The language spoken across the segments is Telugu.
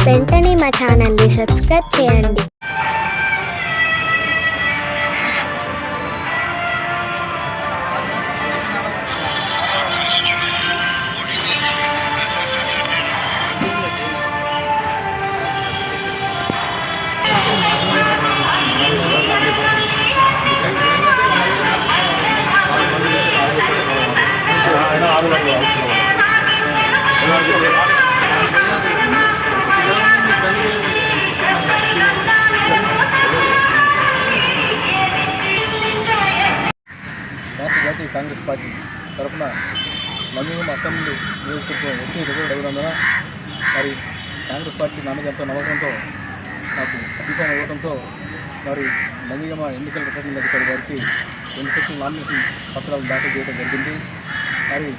వెంటనే మా ఛానల్ని సబ్స్క్రైబ్ చేయండి. రాష్ట్ర జాతీయ కాంగ్రెస్ పార్టీ తరఫున నందిగామ అసెంబ్లీ నియోజకవర్గం ఎస్సీ రిజర్వ్డ్ అయినందున మరి కాంగ్రెస్ పార్టీ నా మీద ఎంతో నమ్మకంతో నాకు అధికారం ఇవ్వడంతో మరి నందిగామ ఎన్నికల రిటర్నింగ్ అధికారి గారికి 2 సెక్షన్ల నామినేషన్ పత్రాలు దాఖలు చేయడం జరిగింది. మరి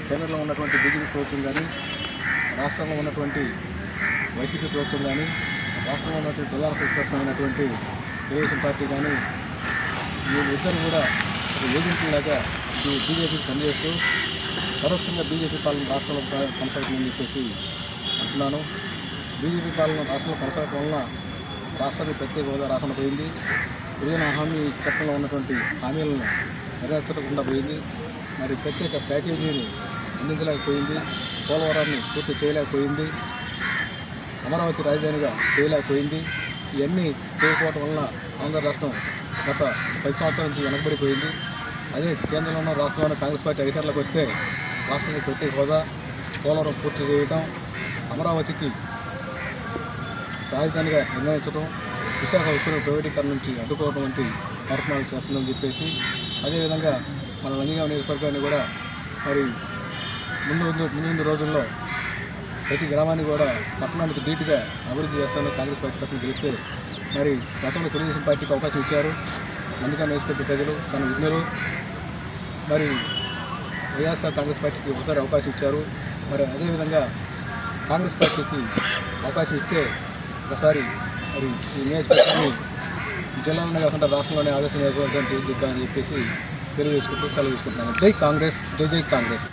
కేంద్రంలో ఉన్నటువంటి బీజేపీ ప్రభుత్వం కానీ, రాష్ట్రంలో ఉన్నటువంటి వైసీపీ ప్రభుత్వం కానీ, రాష్ట్రంలో ఉన్నటువంటి ప్రధాన ప్రతిపక్షమైనటువంటి తెలుగుదేశం పార్టీ కానీ, వీళ్ళిద్దరు కూడా ఏజెంట్లాగా బీజేపీకి పనిచేస్తూ పరోక్షంగా బీజేపీ పాలన రాష్ట్రంలో కొనసాగుతుందని చెప్పేసి అంటున్నాను. బీజేపీ పాలన రాష్ట్రంలో కొనసాగడం వలన రాష్ట్రానికి ప్రత్యేక హోదా రాకుండా పోయింది. విభజన హామీ చట్టంలో ఉన్నటువంటి హామీలను నెరవేర్చకుండా పోయింది. మరి ప్రత్యేక ప్యాకేజీని అందించలేకపోయింది. పోలవరాన్ని పూర్తి చేయలేకపోయింది. అమరావతి రాజధానిగా చేయలేకపోయింది. ఇవన్నీ చేయకపోవడం వలన ఆంధ్ర రాష్ట్రం గత 10 సంవత్సరాల నుంచి వెనకబడిపోయింది. అదే కేంద్రంలో రాష్ట్రంలో కాంగ్రెస్ పార్టీ అధికారులకు వస్తే రాష్ట్రానికి ప్రత్యేక హోదా, పోలవరం పూర్తి చేయడం, అమరావతికి రాజధానిగా నిర్ణయించడం, విశాఖ ఉక్కు ప్రైవేటీకరణ నుంచి అడ్డుకోవడం వంటి కార్యక్రమాలు చేస్తుందని చెప్పేసి, అదేవిధంగా మన నందిగామ నియోజకవర్గాన్ని కూడా మరి ముందు రోజుల్లో ప్రతి గ్రామాన్ని కూడా పట్టణానికి ధీటుగా అభివృద్ధి చేస్తామని కాంగ్రెస్ పార్టీ తరఫున గెలిస్తే మరి గతంలో తెలుగుదేశం పార్టీకి అవకాశం ఇచ్చారు. నందిగామ నియోజకవర్గ ప్రజలు చాలా విజ్ఞులు. మరి వైఎస్ఆర్ కాంగ్రెస్ పార్టీకి ఒకసారి అవకాశం ఇచ్చారు. మరి అదేవిధంగా కాంగ్రెస్ పార్టీకి అవకాశం ఇస్తే ఒకసారి మరి ఈ నియోజకవర్గాన్ని జిల్లాలోనే కాకుండా రాష్ట్రంలోనే ఆదర్శ నియోజకవర్గాన్ని తీర్చిదిద్దామని చెప్పేసి సెలవు తీసుకుంటున్నాను. జై కాంగ్రెస్, జై జై కాంగ్రెస్.